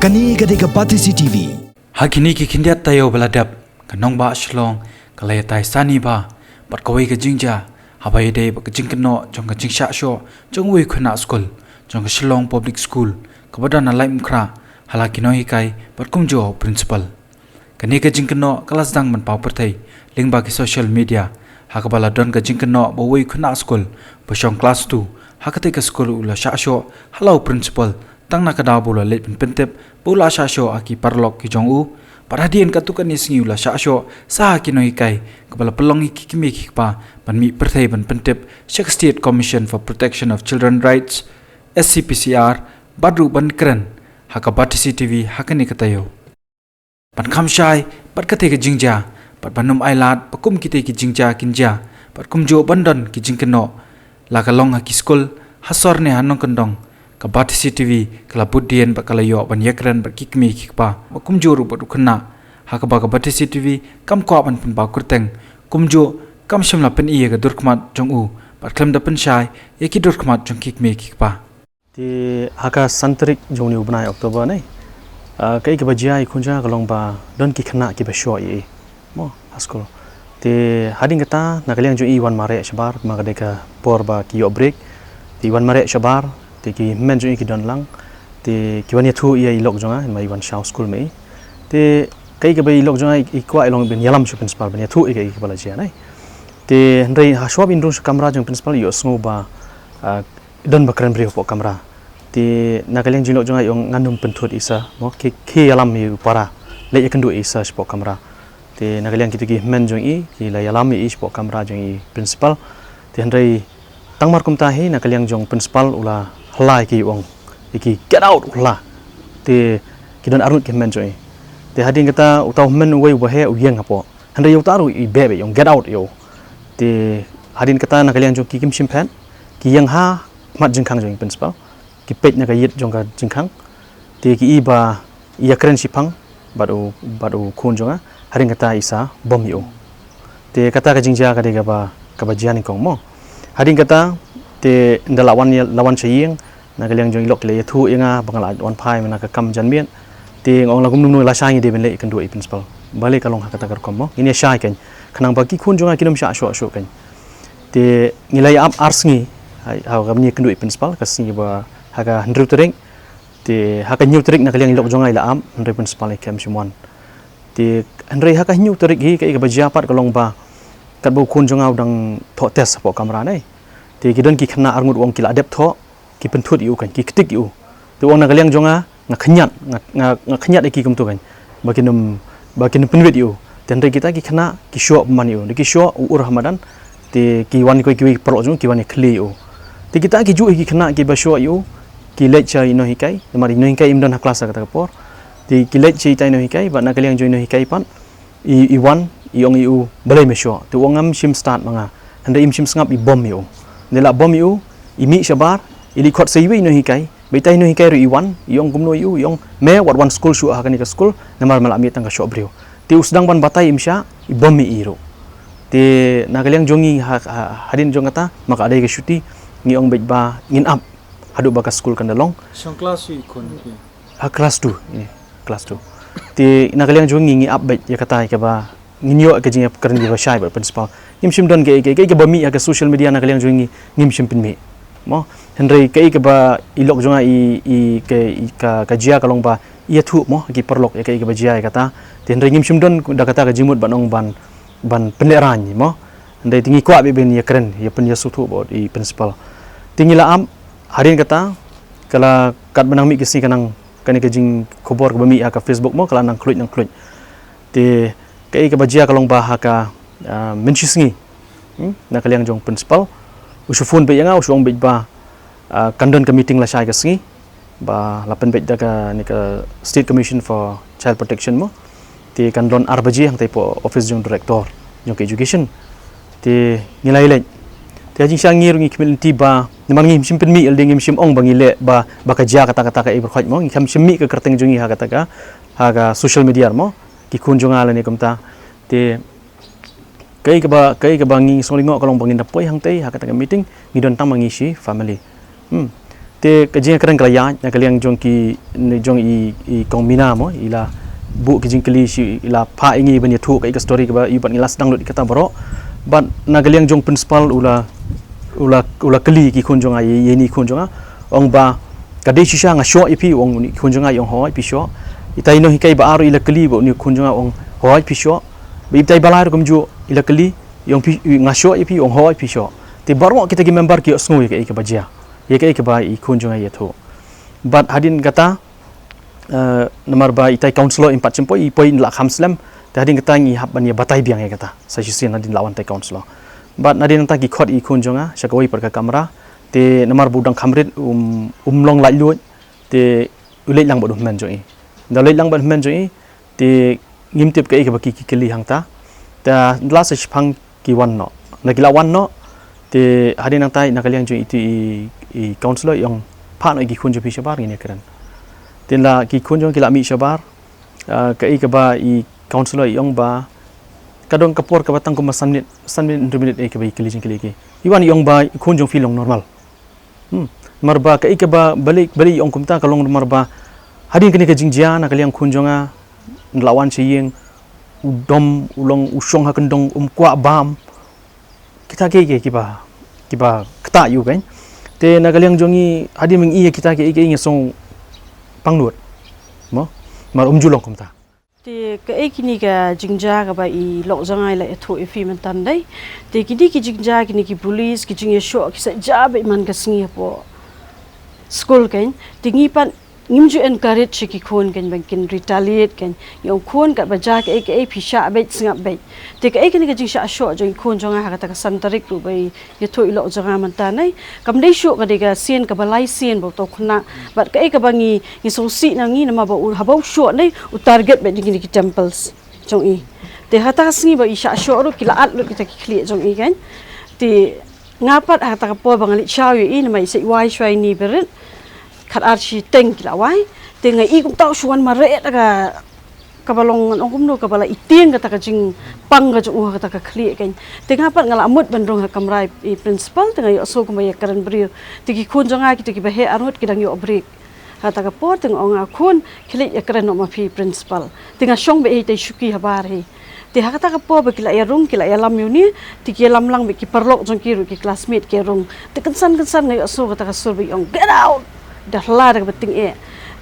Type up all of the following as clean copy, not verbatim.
Kani kadeka Batisi TV. Hakini ki kindiat tayo baladap kanong ba shlong kalaya tay sani ba pat kawai ka Jingshah habai day ba Kynnoh jong ka Jingshah Shoh jong wi Khynnah Skul jong ka Shlong Public School kabada na laim kra hala Kynnoh hikai pat kumjo principal kani ka Kynnoh kelas dang man pau pertai ling ba ki social media hakabala don ka Kynnoh ba wi Khynnah Skul ba shong class 2 hakate ka school ula Shah Shoh halau principal tang na kada bula let pentep bula Shah Shoh aki parlok ki jong u parhadian katukan ni singi ula Shah Shoh sa Kynnoh hikai kepala pelong iki kimi kikpa ban mi perthai ban pentep Czech State Commission for Protection of Children Rights SCPCR badru ban keren haka Batisi TV hakani katayo ban khamshai pat kate ke Jingshah pat banum ailat pakum kite ki Jingshah kinja pat kumjo bandon ki Kynnoh la kalong haki Skul hasor ne hanong kendong ka Batisi TV kala budien ba kala yo ban yakran ba kikmi kikpa ba kumjuru ba Khynnah haka ba ka Batisi TV kam ko ban pun ba kurteng kumjo kam shimla pen iye ga durkmat jong u ba klem da pen shai yaki durkmat jong kikmi kikpa ti haka santrik jong ni ubnai Oktober nei kai ke bajia ikunja kalong ba don ki Khynnah ki ba Shoh i mo askol ti hading kata nakaliang jo i wan mare shabar magade ka por ba ki yo break ti wan mare shabar ti ki men jo ki don lang ti ki wan yathu i lok jonga mai wan Shoh school mai ti kai ke bai lok jonga i kwa long ben yalam shu principal ben yathu i ki bala jia nai ti ndai ha shwa bin rung kamera jong principal yo sngo ba don ba kran bri po kamera ti nakaliang jin lok jonga yong nganum penthut isa mo ki yalam mi para le yakandu isa po kamera ti nakaliang kitu ki men jong i ki la yalam i po kamera jong i principal ti ndai tangmar kum tahi nakaliang jong principal ula halai ki wong iki get out ula ti kidon arut ki men joi ti hading kata utau men wei wahe uyeng apo handai utaru i bebe yong get out yo ti hadin kata nakaliang jong ki kim simpan ki yang ha mat jingkhang jong principal ki pet na kayit jong ka jingkhang ti ki iba iya kren sipang badu kun jonga hading kata isa bom yo ti kata ka Jingshah ka de ka ba jiani kong mo hading kata te ndala lawan chaying nakaliang jong ilok le thu inga bangala wan phai mena ka kam janmien te ngong lagum nu la sangi de ben le kan du principal bale kalong hakata kar kom mo ini shay kan khanang ba ki khun jonga kinum Shah Shoh kan te ngilai am arsngi ha ga ni kan du principal ka singi ba haga ndru tering te haka nyu tering nakaliang ilok jonga ila am ndru principal kem simon te ndre haka nyu tering hi ka ba japat kalong ba kat bu khun jonga udang tho test po kamera nai ti kidon ki Khynnah arngut wong kila adep tho ki penthut yu kan ki ketik yu tu wong nakaliang jonga nga khyat ki kum tu kan bakinum penwit yu ten re kita ki Khynnah ki Shoh man yu ki Shoh ur Ramadan ti ki wan ko ki pro jong ki wan khli yu ti kita ki ju ki Khynnah ki ba Shoh yu ki lecture ino hikai mari ino hikai imdon ha class ka por ti ki lecture tai ino hikai ba nakaliang jo ino hikai pan i wan iong yu balai me Shoh tu wong am sim start manga hande im sim ngap i bom yu nela bom yu imi shabar ili khot seiwi no hikai beitai no hikai ru iwan yong gumno yu yong me wat one school shu hakani ka school namar malami tang ka Shoh brio ti usdang ban batai imsha i bom mi iro ti nakaliang jongi hadin jongata maka adai ka shuti ngi ong bejba ngin up hadu ba ka school kandalong song class ikon ha class 2 ni class 2 ti nakaliang jongi ngi up bej ya kata ka ba nginyo ka jinga karan di ba shai ba principal ngimshim don ke bami aga social media na kaliang jongi ngimshim pin mi mo henry ke ba ilok jonga i ka jia kalong ba ia thu mo ki perlok ke ba jia kata henry ngimshim don da kata ka jimut banong ban penleran ni mo henry tingi kwa be ben ya keren ya pen ya suthu bo i principal tingi la am harin kata kala kat benang mi kisi kanang kani ka jing khobor ka bami ka Facebook mo kala nang kluit ti ke ba jia kalong ba ka menchisngi nakaliang jong principal usufun be yanga usong be ba kandon ka meeting la shai ka sngi ba lapen be da ka ni ka State Commission for Child Protection mo ti kandon arbaji hang po office jong director jong education ti ngilai le ti Jingshah ngir ngi community ba nimang ngi simpin mi elding ngi sim ong bangile ba ka jia kata ka ibr khoj mo ngi kham simmi ka kerteng jongi ha ka social media mo ki kun jonga la ni kumta ti kai ka ba ngi solingo kalong bangin da poi hang tei ha kata meeting ngi don tang mangi si family te kejing keren kelaya nakaliang jong ki jong i kong mina mo ila bu kejing keli si ila pa ingi ban thu ka story ka i ban ilas dang lut kata bro ban nakaliang jong principal ula keli ki khun jong ai ye ni khun jong ong ba kadai shisha nga Shoh ipi ong ni khun jong ai ong hoi pi Shoh itai no hikai ba aru ila keli bo ni khun jong ong hoi pi Shoh bi itai balai kum ju ila keli yong pi nga Shoh ipi ong hoi pi Shoh te barwa kita ki member ki osngu ke ka bajia ye ke ba i khun jong ai tho but hadin kata nomor ba itai councilor impat cempo i point la khamslam te hadin kata ngi hab ban ye batai biang ye kata sa shin hadin lawan tai councilor but hadin ta ki khot i khun jonga sakoi par ka kamera te nomor budang khamrit long lai lu te ulai lang bodum men joi da lai lang ban men joi te ngim tip ke ba ki keli hang ta last phang ki wan no nagila wan no te hadin tai nakaliang joi itu i councilor yang pa no ki khun jo pi shabar ni keren tin la ki khun jong ki la mi shabar ka ba i councilor yang ba kadong kapor ka batang ko masanit intermediate ka ba kili jing kili ki iwan yang ba khun jong filong normal marba ka ba balik yang kumta kalong marba hadin kini ka jingjia na kaliang khun jonga lawan chiyeng udom ulong usong ha kendong kwa bam kita ki ba kata yu kan te na kaliang jongi hadin meng iya kita ke ngesong panglut mo mar julong kumta te ka kini ka Jingshah ka ba i lok jangai la etho ifi man tan dai te kini ki Jingshah kini ki police ki jing Shoh ki sa jab man ka singi po Skul kan tingi pan ngimju encourage ki khon kan bankin retaliate kan yong khon ka ba ja ka phisha bet singap bet te ka kini ka Jingshah Shoh jong khon jonga ha ka santarik ru bai etho i lok janga man tan nai kam dei Shoh ka de ka sen ka balai sen bo to khna bat ka bangi ngi so si na ngi na ma ba habau Shoh nai u target bet kini ki temples jong i te hata singi ba isha Shoh ru ki la at lu kita ki clear jong i kan te ngapat hata ka po bangali chau i na mai se wai shwai ni berit khat archi teng ki la wai te ngai i kum tau suan ma re ka kabalong ong kum no kabala itien ka ta ka jing pang ka jong ka ta ka clear kan te ngapat ngala mut bandrong ha kamrai i principal te ngai so kum ya karan bri te ki khun jonga ki te ki ba he arut ki dang yo break hata ka po teng ong a khun khili ya karan no ma fi principal te nga shong be te shuki habar he te hakata ka po ba kila ya rung kila ya lam yuni ti ki lam lang be ki parlok jong ki ru ki classmate ke rung te kansan ngai so ka ta ka sur be ong get out dah la da beting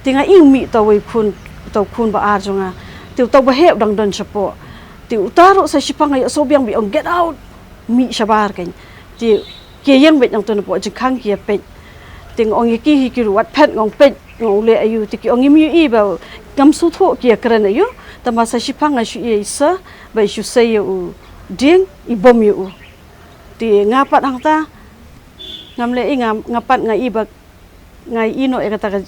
te nga ing mi taw khun ba ar jonga te taw ba he dang don chapo te utaro sa sipang ngai so biang be ong get out mi shabar kan te ke yang be nang ton po jikang ki pe te ong ki ki ruat phet ngong pe ngong le ayu te ki ong mi i ba gam su tho ki kran ayu tama sa sipang ngai shu ye sa ba shu say u ding i bom yu te ngapat hang ta ngam le ngapat ngai ba ngai ino kata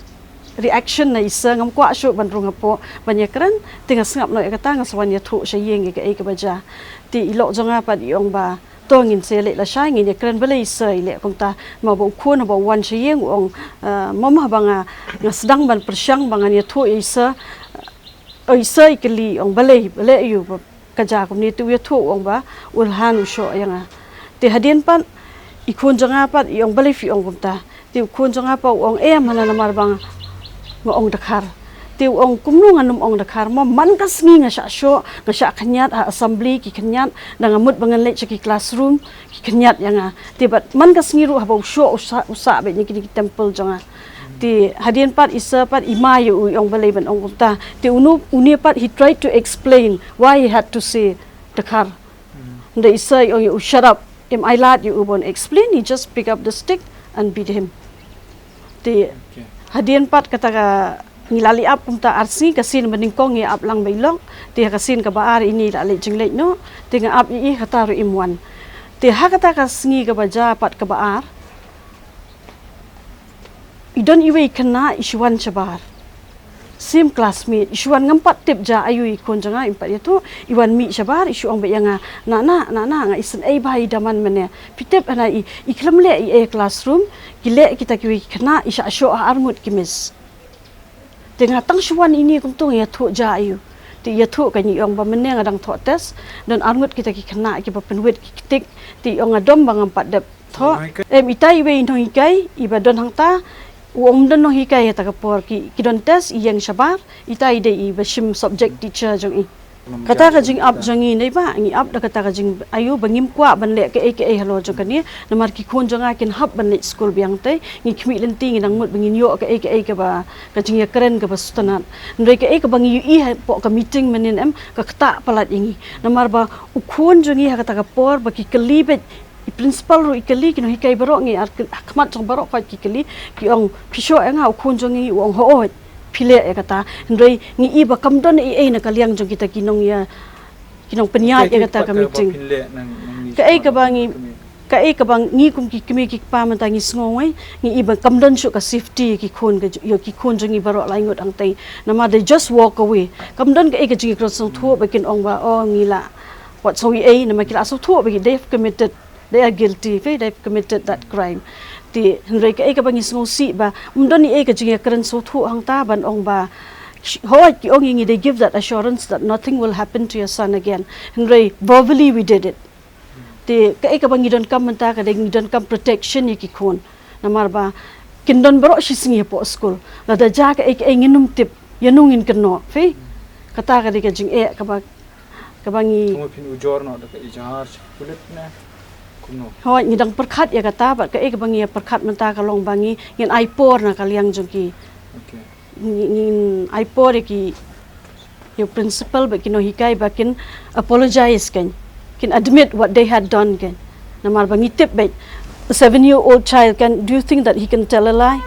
reaction na isa ngam kwa Shoh bandrung apo banyakran tinga sngap no kata ngaswan ya thu sha yeng ke baja ti ilo jonga pa diong ba tongin se le la sha ngi kran bale isa ile kongta ma bo khun ba wan sha yeng ong mama banga ngasdang ban persyang banga ya thu isa ikli ong bale yu kaja kum ni tu ya thu ong ba ulhan Shoh yanga ti hadin pan ikhun jonga pa iong bale fi ong kumta ti khun jonga pa ong mana lamar bang ngong dakhar ti ong kumnu nganum ong dakhar mo man ka sngi nga Shoh nga sha khanyat assembly ki khanyat na ngamut bangan le ki classroom ki khanyat yanga ti bat man ka sngi ru habau Shoh usa be ni ki temple jonga ti hadien pat isa pat ima yu ong balai ban ong ta ti uni pat he tried to explain why he had to say dakhar the isa ong you shut up im I lad you won't explain he just pick up the stick and beat him ti hadien pat kata ka ngilali ap kumta arsi kasin meningkong ya ap lang bailong ti kasin ka baar ini la le jingle no ti nga ap i kata ru imwan ti hakata ka sngi ka baja pat ka baar idon iwe Khynnah isuan chabar same classmate isuan ngampat tip ja ayu ikon janga impat itu iwan mi chabar isu ong bayanga na nga isen bai daman mene pitep ana iklam le classroom gile kita ki Khynnah isha Shoh armut kimis tengah tang suan ini kuntung ya thu ja ayu ti ya thu ka ni ong ba mene ngadang tho test dan armut kita ki Khynnah ki ba penwit ki tik ti ong adom bang empat dep tho itai we inhong ikai iba don hangta dan no hikai hata kapor ki don test yang sabar ita ide I bashim subject teacher jong I kata ka jing up jong I nei ba ngi up da kata ka jing ayu bangim kwa ban le ke Halor jong kani namar ki khon jong akin hab ban le school biang te ngi khmi lenti ngi nang mut bangin yo ke ba ka jing ya keren ka bastanat ndre ke bangi I po ka meeting menin em ka kata palat ingi namar ba ukhon jong I kata kapor ba ki kelibet I principal ro ikali kino hikai barok ngi akmat jong barok ka kikali ki ong pisho nga ukhon jong ngi ong ho pile kata ndrei ngi iba kamdon na kaliang jong kita kinong ya kinong penyat kata ka meeting ka bang ngi kum ki kemi ki pa man tangi sngoy ngi iba kamdon shu ka safety ki khon ka yo ki khon jong I barok laingot ang tai nama they just walk away kamdon ka jing cross thu ba kin ong ba ngi la what so nama kila so thu ba they've committed they are guilty they've committed that crime ti hendrai ka bang isngo si ba umdon ni ka jinga kran so thu hang ta ban ong ba ho ki ong ngi they give that assurance that nothing will happen to your son again hendrai verbally we did it ti ka bang idon kam manta ka ding idon kam protection ni ki khon namar ba kindon bro shi singi po school la da ja ka nginum tip yanungin Kynnoh kata ka de ka jing ka bangi pin ujor no da ka ijar kulit na hoi ngidang perkhat ya kata ba ka bangi perkhat menta ka long bangi ngin aipor na kaliang jongki ngin aipor ki your principal ba kino hikai ba kin apologize kin admit what they had done kin namar bangi tip ba a 7-year-old child can do you think that he can tell a lie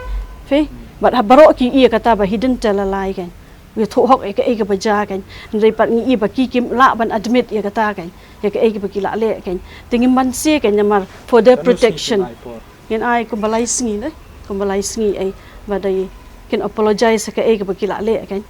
but habaro ki kata ba he didn't tell a lie kin we tho hok ka ba ja kin ndai pat ngi ba ki kim la ban admit kata kin ya ka ba ki la le kin tingin man se kin namar for their protection kin ai ko balai sngi ai ba dai kin apologize ka ba ki la le kin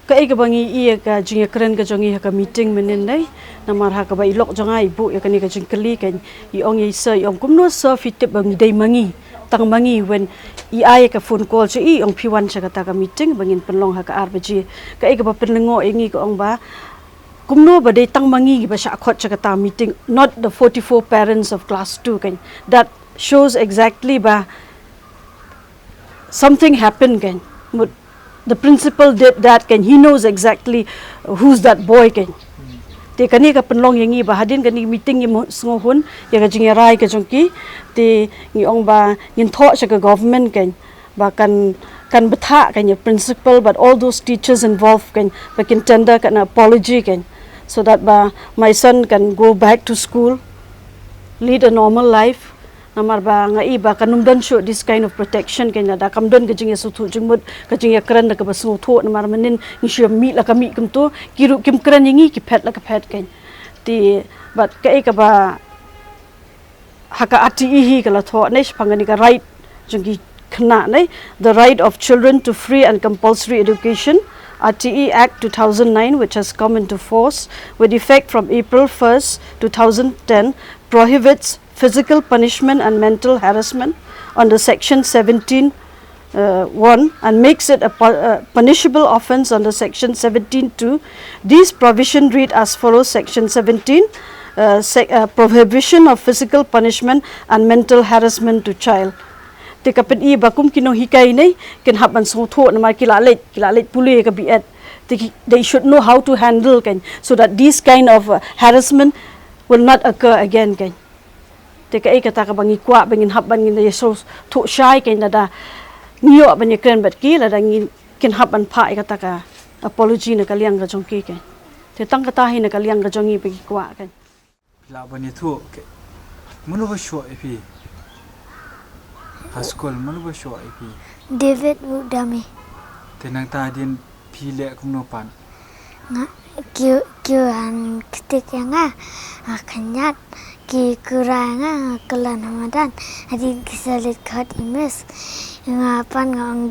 ka bangi ka jinga kren ka jongi ka meeting menin dai namar ha ka ba ilok jonga ibu ya kan ka jing kali kan I ong ye sir ong kumno sir fit bangi dai mangi tang mangi when I ka phone call so ong P1 sa kata ka meeting bangin penlong ha ka RBG ka ba penlengo ingi ko ong ba kumno ba dai tang mangi ba sha khot sa kata meeting not the 44 parents of class 2 kan that shows exactly ba something happened kan the principal did that kan he knows exactly who's that boy kan te kani ka penlong yangi ba hadin kani meeting ni sngohun ya ka jing rai ka jongki te ngi ong ba ngin tho sa ka government kan ba kan betha kan ya principal but all those teachers involved kan ba kin tender kan apology kan so that ba my son can go back to school lead a normal life namar ba ngai ba kanum dan show this kind of protection kan da kam don ka jing su thu jing mut ka jing ya kran ka ba su thu namar manin ni shia mi la ka mi kum to kiru kim kran yangi ki phet la ka phet kan ti but ka ba haka ati hi ka la tho nei phangani ka right jing ki khna nei the right of children to free and compulsory education RTE Act 2009 which has come into force with effect from April 1st 2010 prohibits physical punishment and mental harassment under section 17 1 and makes it a punishable offence under section 17(2). These provisions read as follows: section 17 prohibition of physical punishment and mental harassment to child. Te kapit I bakum kino hikai nei ken haban so tho na ma kilalet pule ka biat they should know how to handle kan so that this kind of harassment will not occur again kan te ka kata ka bangi kwa bangin haban ngin so tho shai kan da nio ban kren bat ki la dangin ken haban pha kata ka apology na kaliang ka jongki kan te tang kata hi na kaliang ka jongi bagi kwa kan la bani thu ke mulu ba sho epi Skul mulu ba sho epi David Budami tenang ta din pile kumno pan nga kian ketik yang akanyat ki kuranga kelan Ramadan adi kisalit khat imes nga pan ngong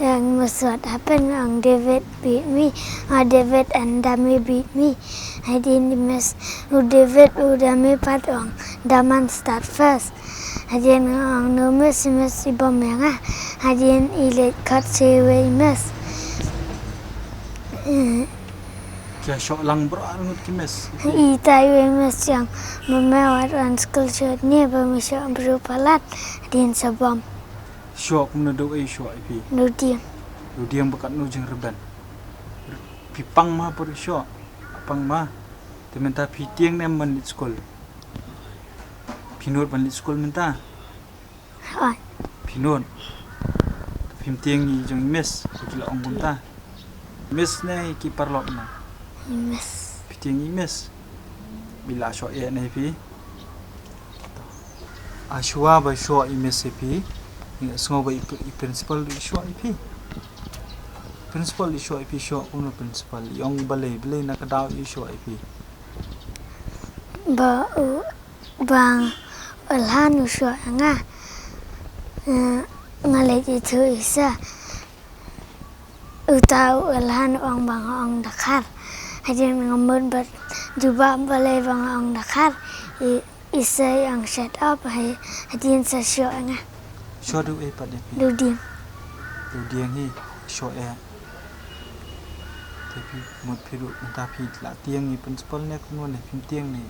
yang masud happen ngong David beat me David and Dami beat me adi imes David Udami patong daman start first adi ngong numes imes ibom yang adi ilet khat sewe imes kya shok lang bro anut kimes tayo imes yang memewat Skul shot ni bermisah berupalat din sabam Shoh kum na do ai shoh ipi. nu diam Du diam bakat nu jeng reban. Pi pang ma por shoh. Pang ma. Te menta pi tieng nem man lit skul. Pinot man lit skul menta. hỏi Pinot. Pim tieng ni jeng mes. Kila ong menta. Mes ne ki parlok na. mes Pi tieng ni mes. Bila shoh e ne pi. Ashwa ba shoh i mes pi. Semua ba i principal shoh i pi. Principal show IP show uno principal yang balai nak daw show IP ba bang alhan nu sho nga ngale ji thu isa utau alhan ong bang ong dakhar hajin ngamon bat juba balai bang ong dakhar isa yang set up hai hajin sa sho nga show du e pada pi du diam hi show e tapi mut piru menta pi la tiang ni principal ne kuno ne pim tiang ni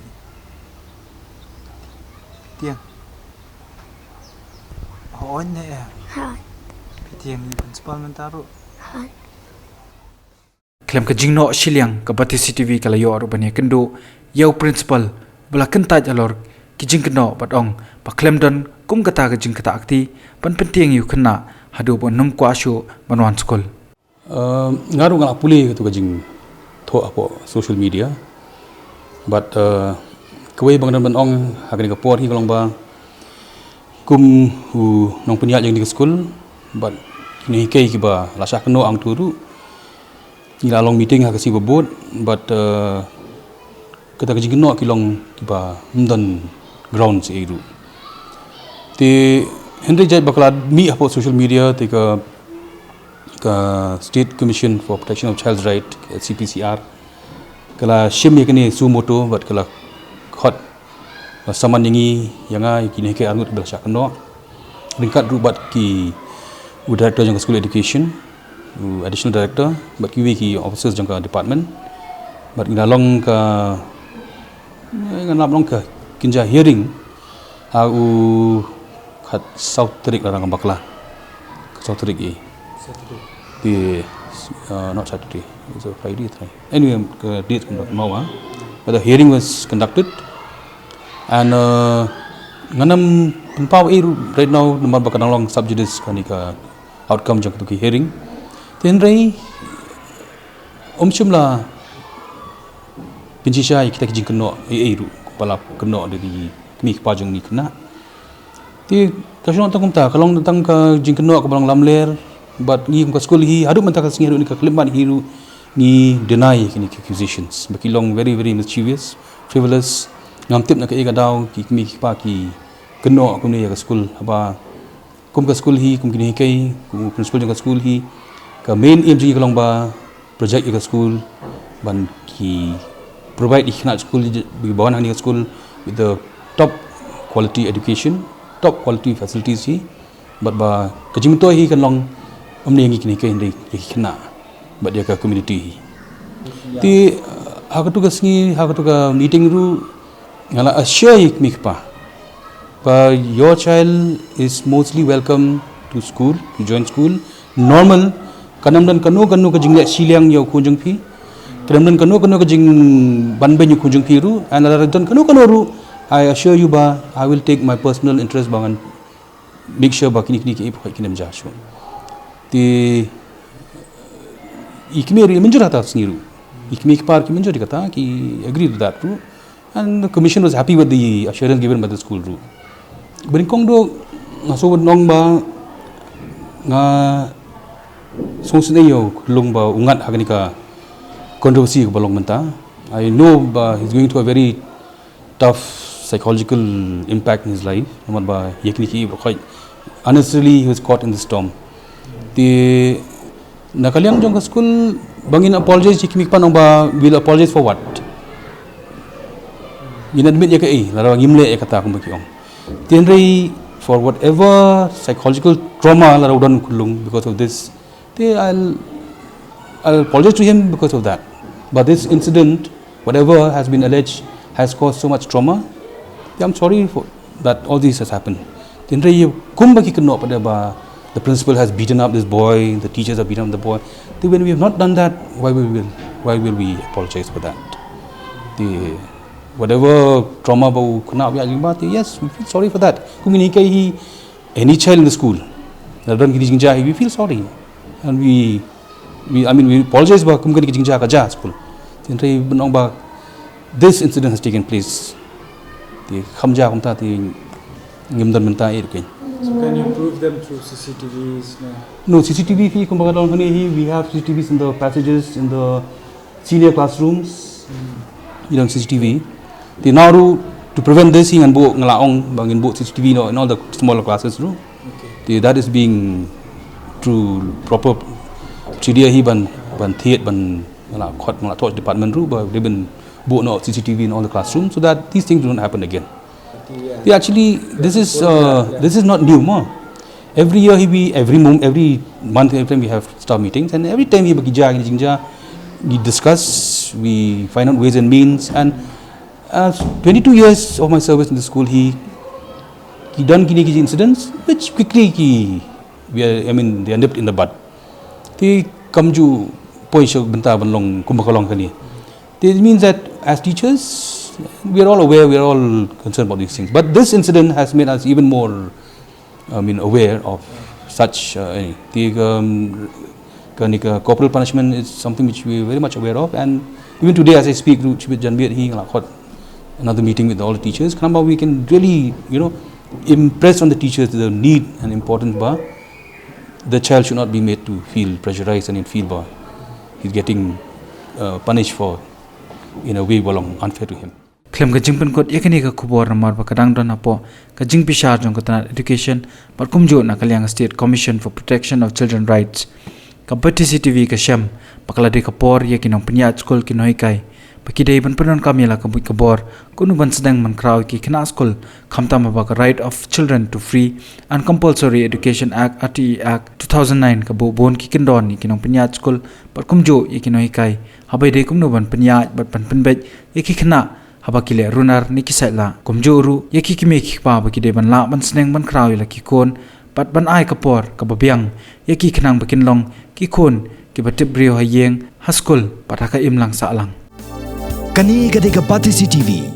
tiang on ne hỏi pi tiang ni principal menta ro hỏi klem ka jingno shiliang ka bati CCTV kala yo ro bani kendo yau principal bala kenta jalor ki jingno batong pa klem don kum kata ka jing kata akti pan tiang yu Khynnah hadu bon num kwa sho banwan skul ngaruh ngalak pulih tu kajing tho apo social media but kawai bang dan ong hakan ka por hi kalong ba kum hu nong punya jeng di school but ni kai ki ba la sha Kynnoh ang turu ni la long meeting ha kasi bobot but kata kajing Kynnoh ki long ki ba mdan ground se iru te Henry jai bakla mi apo social media te ka State Commission for Protection of Child's Right CPCR kala shim yakni sumoto but kala hot saman yangi yanga kini ke angut bel Kynnoh ringkat rubat ki director jangka school education additional director but ki officers jangka department but ina long ka nganap long ka kinja hearing au khat south tarik larang bakla south tarik e not Saturday, it was a Friday. Anyway, date but the hearing was conducted, and nganam penpaw right now number bakan long subjudice kanika outcome jang tu hearing. Then rai shimla Jingshah kita kijing Kynnoh ru kepala Kynnoh dari kami kepajang ni Khynnah. Ti kasih tentang ta kalau tentang ka jing Kynnoh ke balang lamler but ni kum school hi adu mentaka singiru ni ka klimban hiru ni deny kini accusations bakilong very mischievous frivolous ngam tip na ka ega daw ki kmi pa ki Kynnoh kum ni ka school aba kum ka school hi kum kini kai kum principal ka school hi ka main aim ji kalong ba project ka school ban ki provide Khynnah school bi bawan ni ka school with the top quality education top quality facilities hi but ba kajimto hi kalong omni yang kini kai ndai Khynnah but dia ka community ti hakatu ka sngi hakatu ka meeting ru ngala assure ik mikpa but your child is mostly welcome to school to join school normal kanam dan Kynnoh ka jingla siliang yo kunjung pi kanam dan Kynnoh ka jing banben yo kunjung pi ru and other dan Kynnoh ru I assure you ba I will take my personal interest bangan make sure ba kini ki kinem jasho ti ikme ri menjur hata sniru ikme par ki menjur kata ki agree with that too and the commission was happy with the assurance given by the school ru bringkong do ngaso nong ba nga sungsne yo lung ba ungat haganika controversy ko balong menta I know ba he's going to a very tough psychological impact in his life naman ba yakni ki quite unnecessarily he was caught in the storm the Nakaliang jong school bangin apologize chikmik pa nang ba will apologize for what inadmit ya ka larawang imle ya kata kung bakiong tenrei for whatever psychological trauma laraw dan kulung because of this I'll apologize to him because of that but this incident whatever has been alleged has caused so much trauma I'm sorry for that all this has happened tenrei kumbaki Kynnoh pada ba the principal has beaten up this boy, the teachers have beaten up the boy. When we have not done that, why will we apologize for that? Whatever trauma bau kena yes, we feel sorry for that. Kuminikai any child in the school, we feel sorry, and we apologize about Jingshah kaja school. This incident has taken place. So can you prove them through CCTVs? No, CCTV. We have CCTVs in the passages, in the senior classrooms. CCTV. Now to prevent this, and both CCTV in all the smaller classes. That is being through proper CDA ban theat ban torch department but they've been bought no CCTV in all the classrooms so that these things don't happen again. Actually, this is not new. Every year every month, every time we have staff meetings, and every time we discuss, we find out ways and means. And 22 years of my service in the school, he done incidents which quickly they are nipped in the bud. They come to point This means that as teachers, we are all aware, we are all concerned about these things. But this incident has made us even more, aware of such. Corporal punishment is something which we are very much aware of. And even today, as I speak, he another meeting with all the teachers. We can really, impress on the teachers the need and importance. The child should not be made to feel pressurized and feel he's getting punished for in a way unfair to him. Claim ka jingpen kot yakini ka khubor namar ba kadang don apo ka jing pishar jong ka tanat education par kumjo na Khynnah State Commission for Protection of Children Rights ka CCTV ka sham pakala de ka por yakinong panyat school Kynnoh kai pakidei ban panon kamela ka bui ka bor kunu ban sedang man kraw ki Khynnah school khamtam ba ka Right of Children to Free and Compulsory Education Act RTE Act 2009 ka bon ki kindon ni kinong panyat school par kumjo yakinong kai habai de kumno ban panyat bat pan penbet yaki Khynnah habakile runar ni kisala kumjuru yaki kimi khpa bakide ban la ban sneng ban krawi la ki kon pat ban ai kapor ka babyang yaki khnang bakin long ki kon ki batib brio hayeng haskul pataka imlang sa lang Kani gadega Batisi TV